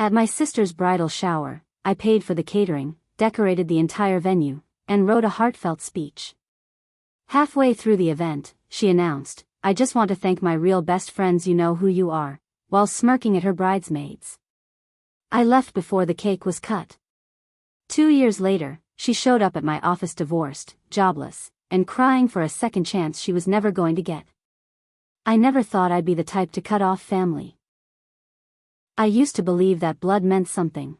At my sister's bridal shower, I paid for the catering, decorated the entire venue, and wrote a heartfelt speech. Halfway through the event, she announced, "I just want to thank my real best friends, you know who you are," while smirking at her bridesmaids. I left before the cake was cut. 2 years later, she showed up at my office divorced, jobless, and crying for a second chance she was never going to get. I never thought I'd be the type to cut off family. I used to believe that blood meant something.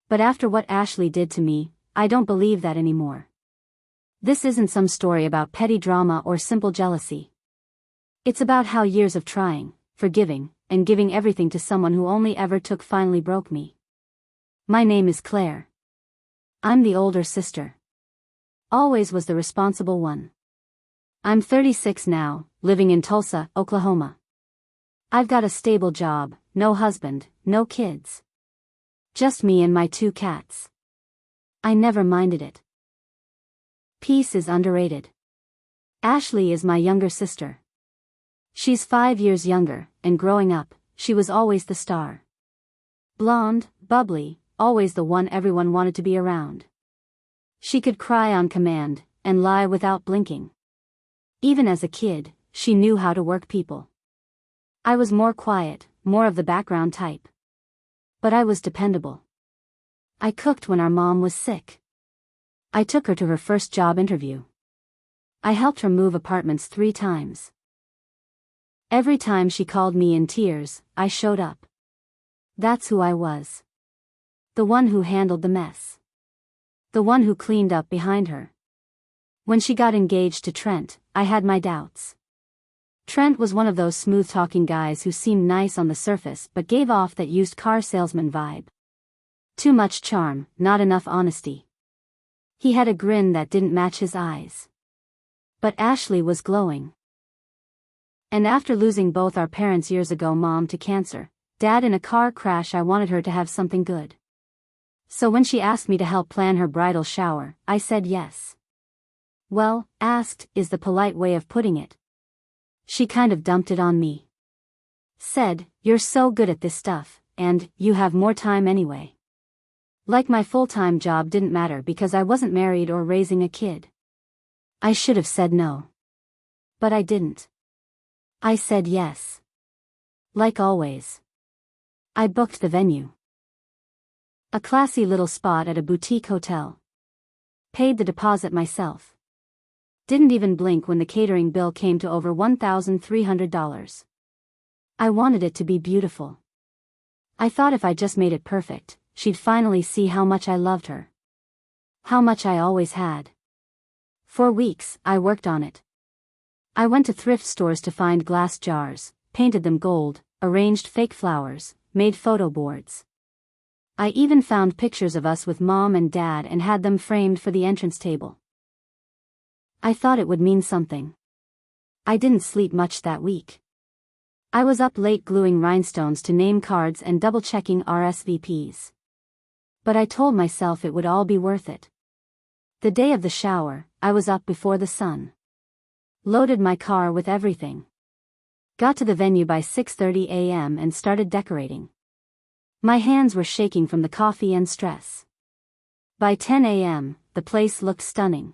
But after what Ashley did to me, I don't believe that anymore. This isn't some story about petty drama or simple jealousy. It's about how years of trying, forgiving, and giving everything to someone who only ever took finally broke me. My name is Claire. I'm the older sister. Always was the responsible one. I'm 36 now, living in Tulsa, Oklahoma. I've got a stable job, no husband, no kids. Just me and my 2 cats. I never minded it. Peace is underrated. Ashley is my younger sister. She's 5 years younger, and growing up, she was always the star. Blonde, bubbly, always the one everyone wanted to be around. She could cry on command, and lie without blinking. Even as a kid, she knew how to work people. I was more quiet, more of the background type. But I was dependable. I cooked when our mom was sick. I took her to her first job interview. I helped her move apartments 3 times. Every time she called me in tears, I showed up. That's who I was. The one who handled the mess. The one who cleaned up behind her. When she got engaged to Trent, I had my doubts. Trent was one of those smooth-talking guys who seemed nice on the surface but gave off that used car salesman vibe. Too much charm, not enough honesty. He had a grin that didn't match his eyes. But Ashley was glowing. And after losing both our parents years ago, mom to cancer, dad in a car crash, I wanted her to have something good. So when she asked me to help plan her bridal shower, I said yes. Well, asked is the polite way of putting it. She kind of dumped it on me. Said, "You're so good at this stuff, and you have more time anyway." Like my full-time job didn't matter because I wasn't married or raising a kid. I should have said no. But I didn't. I said yes. Like always. I booked the venue. A classy little spot at a boutique hotel. Paid the deposit myself. Didn't even blink when the catering bill came to over $1,300. I wanted it to be beautiful. I thought if I just made it perfect, she'd finally see how much I loved her. How much I always had. For weeks, I worked on it. I went to thrift stores to find glass jars, painted them gold, arranged fake flowers, made photo boards. I even found pictures of us with mom and dad and had them framed for the entrance table. I thought it would mean something. I didn't sleep much that week. I was up late gluing rhinestones to name cards and double-checking RSVPs. But I told myself it would all be worth it. The day of the shower, I was up before the sun. Loaded my car with everything. Got to the venue by 6:30 a.m. and started decorating. My hands were shaking from the coffee and stress. By 10 a.m., the place looked stunning.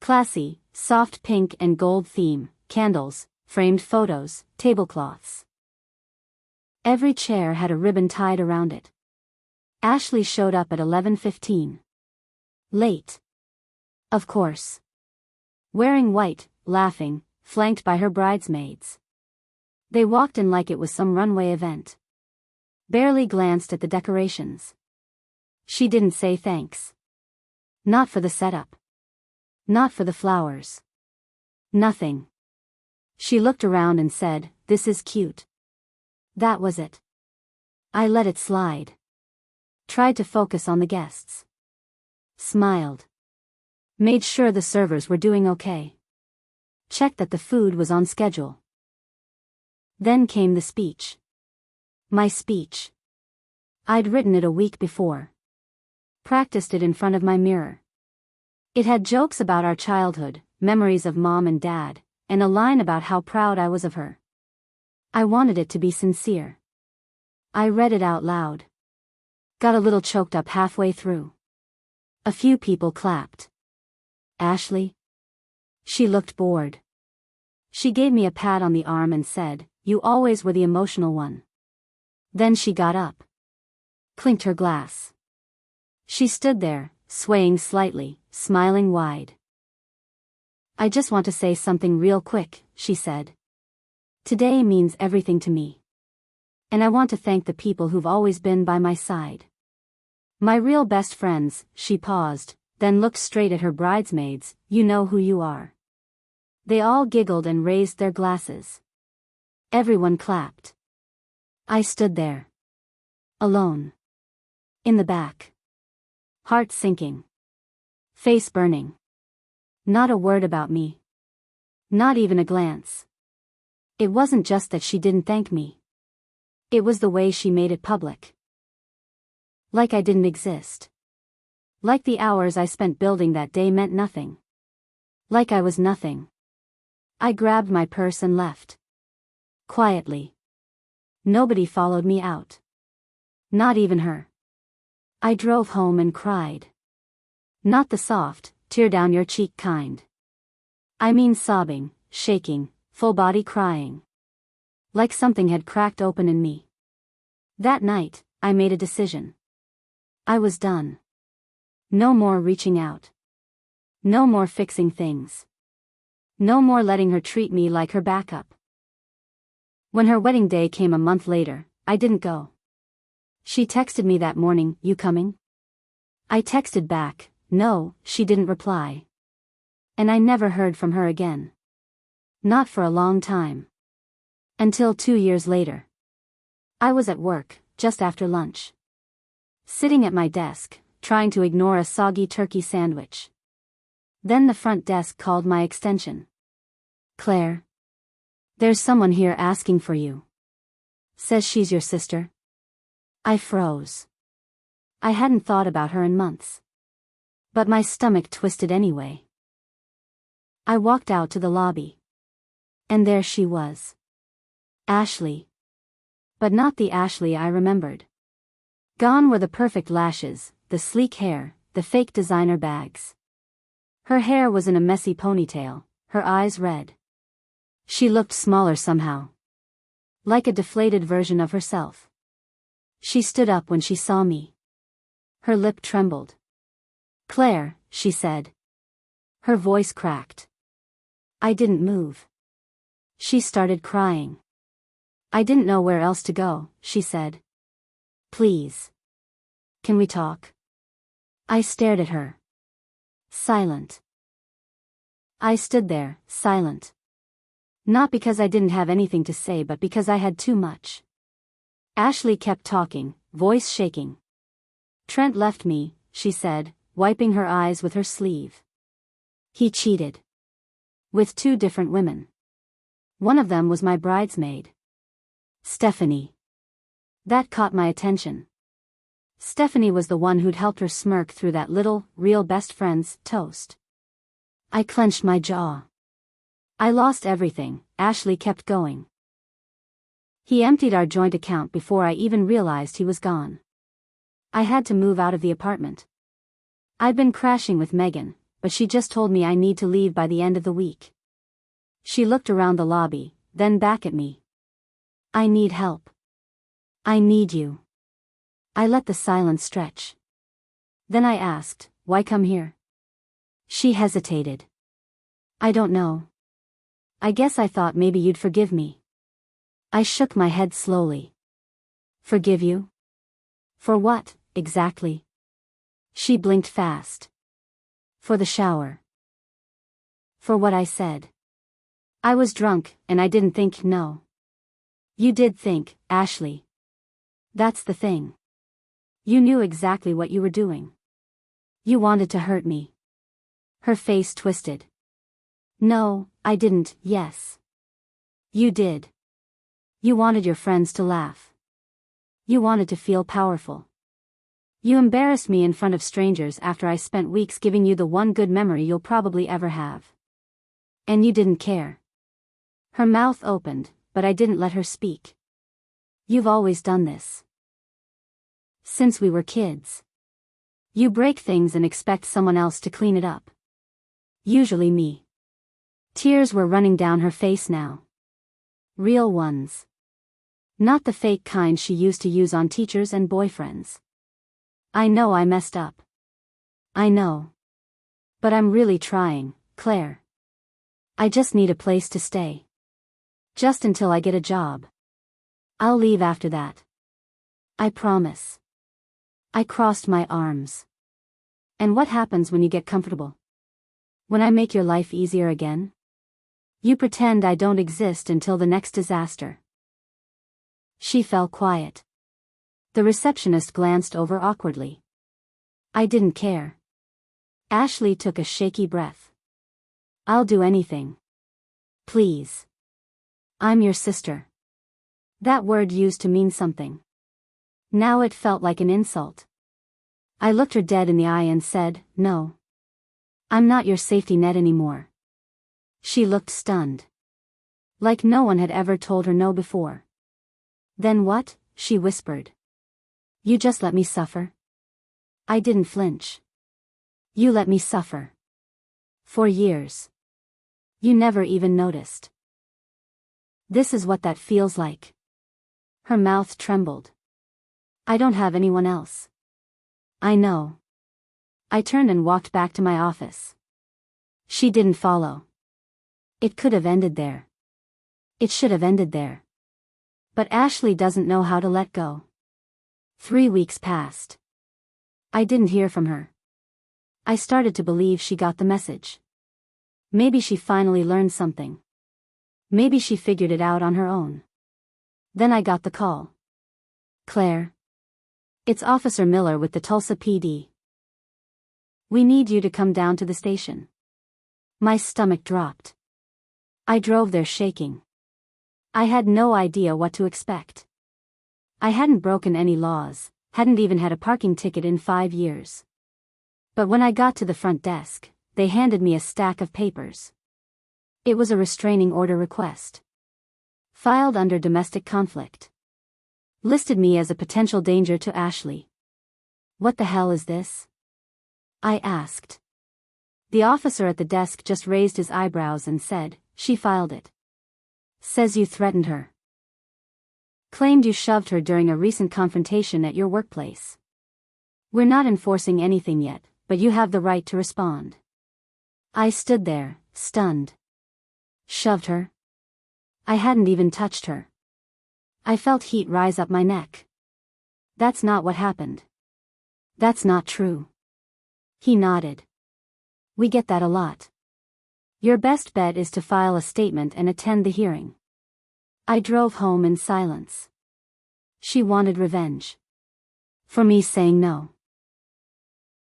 Classy, soft pink and gold theme, candles, framed photos, tablecloths. Every chair had a ribbon tied around it. Ashley showed up at 11:15. Late. Of course. Wearing white, laughing, flanked by her bridesmaids. They walked in like it was some runway event. Barely glanced at the decorations. She didn't say thanks. Not for the setup. Not for the flowers. Nothing. She looked around and said, "This is cute." That was it. I let it slide. Tried to focus on the guests. Smiled. Made sure the servers were doing okay. Checked that the food was on schedule. Then came the speech. My speech. I'd written it a week before. Practiced it in front of my mirror. It had jokes about our childhood, memories of mom and dad, and a line about how proud I was of her. I wanted it to be sincere. I read it out loud. Got a little choked up halfway through. A few people clapped. Ashley? She looked bored. She gave me a pat on the arm and said, "You always were the emotional one." Then she got up. Clinked her glass. She stood there, swaying slightly, smiling wide. "I just want to say something real quick," she said. "Today means everything to me. And I want to thank the people who've always been by my side. My real best friends." She paused, then looked straight at her bridesmaids. "You know who you are." They all giggled and raised their glasses. Everyone clapped. I stood there. Alone. In the back. Heart sinking. Face burning. Not a word about me. Not even a glance. It wasn't just that she didn't thank me. It was the way she made it public. Like I didn't exist. Like the hours I spent building that day meant nothing. Like I was nothing. I grabbed my purse and left. Quietly. Nobody followed me out. Not even her. I drove home and cried. Not the soft, tear down your cheek kind. I mean sobbing, shaking, full body crying. Like something had cracked open in me. That night, I made a decision. I was done. No more reaching out. No more fixing things. No more letting her treat me like her backup. When her wedding day came a month later, I didn't go. She texted me that morning, "You coming?" I texted back, "No." She didn't reply. And I never heard from her again. Not for a long time. Until 2 years later. I was at work, just after lunch. Sitting at my desk, trying to ignore a soggy turkey sandwich. Then the front desk called my extension. "Claire. There's someone here asking for you. Says she's your sister." I froze. I hadn't thought about her in months. But my stomach twisted anyway. I walked out to the lobby. And there she was. Ashley. But not the Ashley I remembered. Gone were the perfect lashes, the sleek hair, the fake designer bags. Her hair was in a messy ponytail, her eyes red. She looked smaller somehow. Like a deflated version of herself. She stood up when she saw me. Her lip trembled. "Claire," she said. Her voice cracked. I didn't move. She started crying. "I didn't know where else to go," she said. "Please. Can we talk?" I stared at her. Silent. I stood there, silent. Not because I didn't have anything to say but because I had too much. Ashley kept talking, voice shaking. "Trent left me," she said, wiping her eyes with her sleeve. "He cheated. With 2 different women. One of them was my bridesmaid. Stephanie." That caught my attention. Stephanie was the one who'd helped her smirk through that little, real best friend's toast. I clenched my jaw. I lost everything. Ashley kept going. "He emptied our joint account before I even realized he was gone. I had to move out of the apartment. I'd been crashing with Megan, but she just told me I need to leave by the end of the week." She looked around the lobby, then back at me. "I need help. I need you." I let the silence stretch. Then I asked, "Why come here?" She hesitated. "I don't know. I guess I thought maybe you'd forgive me." I shook my head slowly. "Forgive you? For what, exactly?" She blinked fast. "For the shower. For what I said. I was drunk, and I didn't think." "No. You did think, Ashley. That's the thing. You knew exactly what you were doing. You wanted to hurt me." Her face twisted. "No, I didn't." "Yes. You did. You wanted your friends to laugh. You wanted to feel powerful. You embarrassed me in front of strangers after I spent weeks giving you the one good memory you'll probably ever have. And you didn't care." Her mouth opened, but I didn't let her speak. You've always done this. Since we were kids. You break things and expect someone else to clean it up. Usually me. Tears were running down her face now. Real ones. Not the fake kind she used to use on teachers and boyfriends. I know I messed up. I know. But I'm really trying, Claire. I just need a place to stay. Just until I get a job. I'll leave after that. I promise. I crossed my arms. And what happens when you get comfortable? When I make your life easier again? You pretend I don't exist until the next disaster. She fell quiet. The receptionist glanced over awkwardly. I didn't care. Ashley took a shaky breath. I'll do anything. Please. I'm your sister. That word used to mean something. Now it felt like an insult. I looked her dead in the eye and said, no. I'm not your safety net anymore. She looked stunned. Like no one had ever told her no before. Then what? She whispered. You just let me suffer? I didn't flinch. You let me suffer. For years. You never even noticed. This is what that feels like. Her mouth trembled. I don't have anyone else. I know. I turned and walked back to my office. She didn't follow. It could have ended there. It should have ended there. But Ashley doesn't know how to let go. 3 weeks passed. I didn't hear from her. I started to believe she got the message. Maybe she finally learned something. Maybe she figured it out on her own. Then I got the call. Claire. It's Officer Miller with the Tulsa PD. We need you to come down to the station. My stomach dropped. I drove there shaking. I had no idea what to expect. I hadn't broken any laws, hadn't even had a parking ticket in 5 years. But when I got to the front desk, they handed me a stack of papers. It was a restraining order request. Filed under domestic conflict. Listed me as a potential danger to Ashley. What the hell is this? I asked. The officer at the desk just raised his eyebrows and said, she filed it. Says you threatened her. Claimed you shoved her during a recent confrontation at your workplace. We're not enforcing anything yet, but you have the right to respond. I stood there, stunned. Shoved her? I hadn't even touched her. I felt heat rise up my neck. That's not what happened. That's not true. He nodded. We get that a lot. Your best bet is to file a statement and attend the hearing. I drove home in silence. She wanted revenge. For me saying no.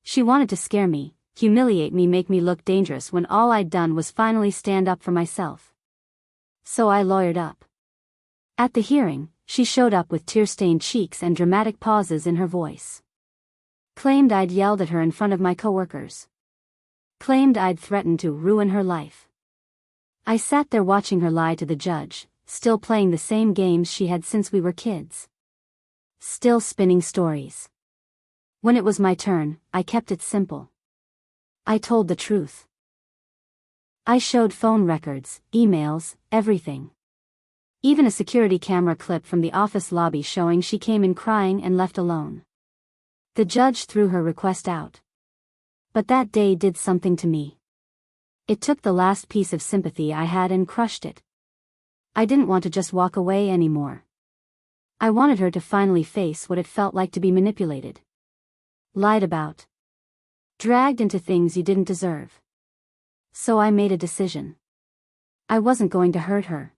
She wanted to scare me, humiliate me, make me look dangerous when all I'd done was finally stand up for myself. So I lawyered up. At the hearing, she showed up with tear-stained cheeks and dramatic pauses in her voice. Claimed I'd yelled at her in front of my coworkers. Claimed I'd threatened to ruin her life. I sat there watching her lie to the judge, still playing the same games she had since we were kids. Still spinning stories. When it was my turn, I kept it simple. I told the truth. I showed phone records, emails, everything. Even a security camera clip from the office lobby showing she came in crying and left alone. The judge threw her request out. But that day did something to me. It took the last piece of sympathy I had and crushed it. I didn't want to just walk away anymore. I wanted her to finally face what it felt like to be manipulated. Lied about. Dragged into things you didn't deserve. So I made a decision. I wasn't going to hurt her.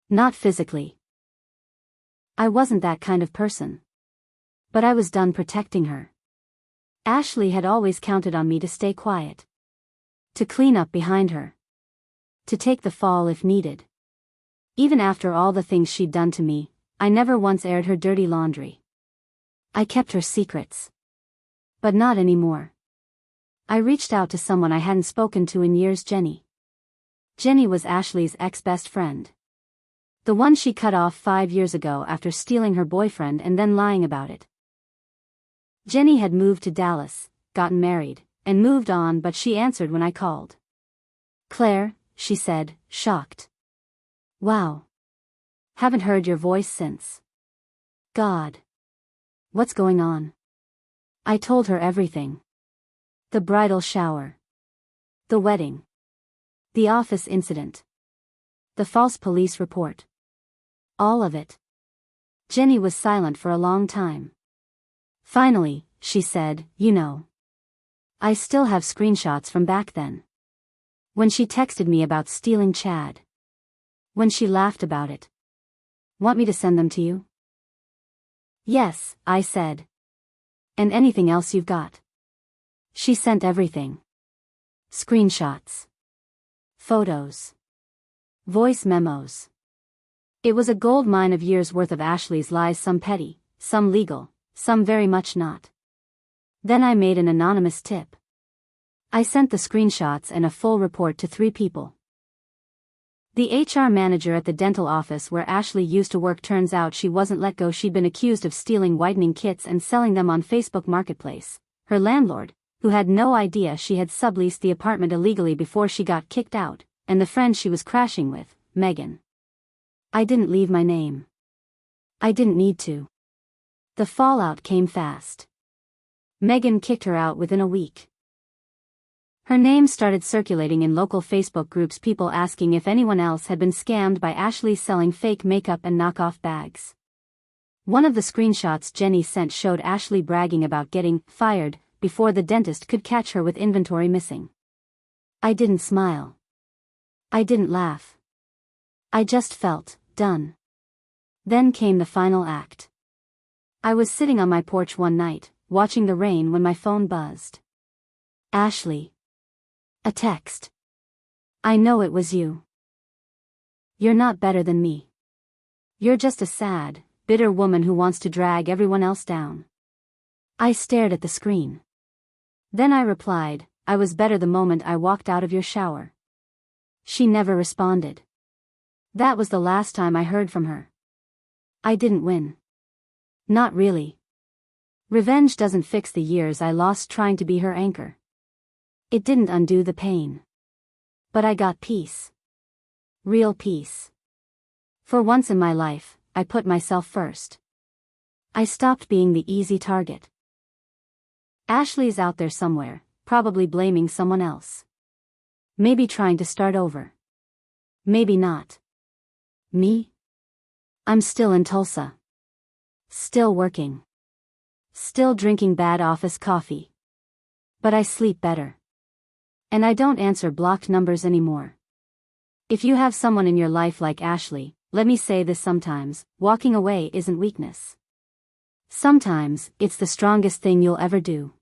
Not physically. I wasn't that kind of person. But I was done protecting her. Ashley had always counted on me to stay quiet. To clean up behind her. To take the fall if needed. Even after all the things she'd done to me, I never once aired her dirty laundry. I kept her secrets. But not anymore. I reached out to someone I hadn't spoken to in years, Jenny. Jenny was Ashley's ex-best friend. The one she cut off 5 years ago after stealing her boyfriend and then lying about it. Jenny had moved to Dallas, gotten married, and moved on, but she answered when I called. "Claire," she said, shocked. "Wow. Haven't heard your voice since. God. What's going on?" I told her everything. The bridal shower. The wedding. The office incident. The false police report. All of it. Jenny was silent for a long time. Finally, she said, "You know. I still have screenshots from back then. When she texted me about stealing Chad. When she laughed about it. Want me to send them to you?" "Yes," I said. "And anything else you've got?" She sent everything. Screenshots. Photos. Voice memos. It was a gold mine of years worth of Ashley's lies, some petty, some legal, some very much not. Then I made an anonymous tip. I sent the screenshots and a full report to 3 people. The HR manager at the dental office where Ashley used to work. Turns out she wasn't let go. She'd been accused of stealing whitening kits and selling them on Facebook Marketplace. Her landlord, who had no idea she had subleased the apartment illegally before she got kicked out, and the friend she was crashing with, Megan. I didn't leave my name. I didn't need to. The fallout came fast. Megan kicked her out within a week. Her name started circulating in local Facebook groups, people asking if anyone else had been scammed by Ashley selling fake makeup and knockoff bags. One of the screenshots Jenny sent showed Ashley bragging about getting fired before the dentist could catch her with inventory missing. I didn't smile. I didn't laugh. I just felt done. Then came the final act. I was sitting on my porch one night, watching the rain, when my phone buzzed. "Ashley." A text. "I know it was you. You're not better than me. You're just a sad, bitter woman who wants to drag everyone else down." I stared at the screen. Then I replied, "I was better the moment I walked out of your shower." She never responded. That was the last time I heard from her. I didn't win. Not really. Revenge doesn't fix the years I lost trying to be her anchor. It didn't undo the pain. But I got peace. Real peace. For once in my life, I put myself first. I stopped being the easy target. Ashley's out there somewhere, probably blaming someone else. Maybe trying to start over. Maybe not. Me? I'm still in Tulsa. Still working. Still drinking bad office coffee. But I sleep better. And I don't answer blocked numbers anymore. If you have someone in your life like Ashley, let me say this: sometimes, walking away isn't weakness. Sometimes, it's the strongest thing you'll ever do.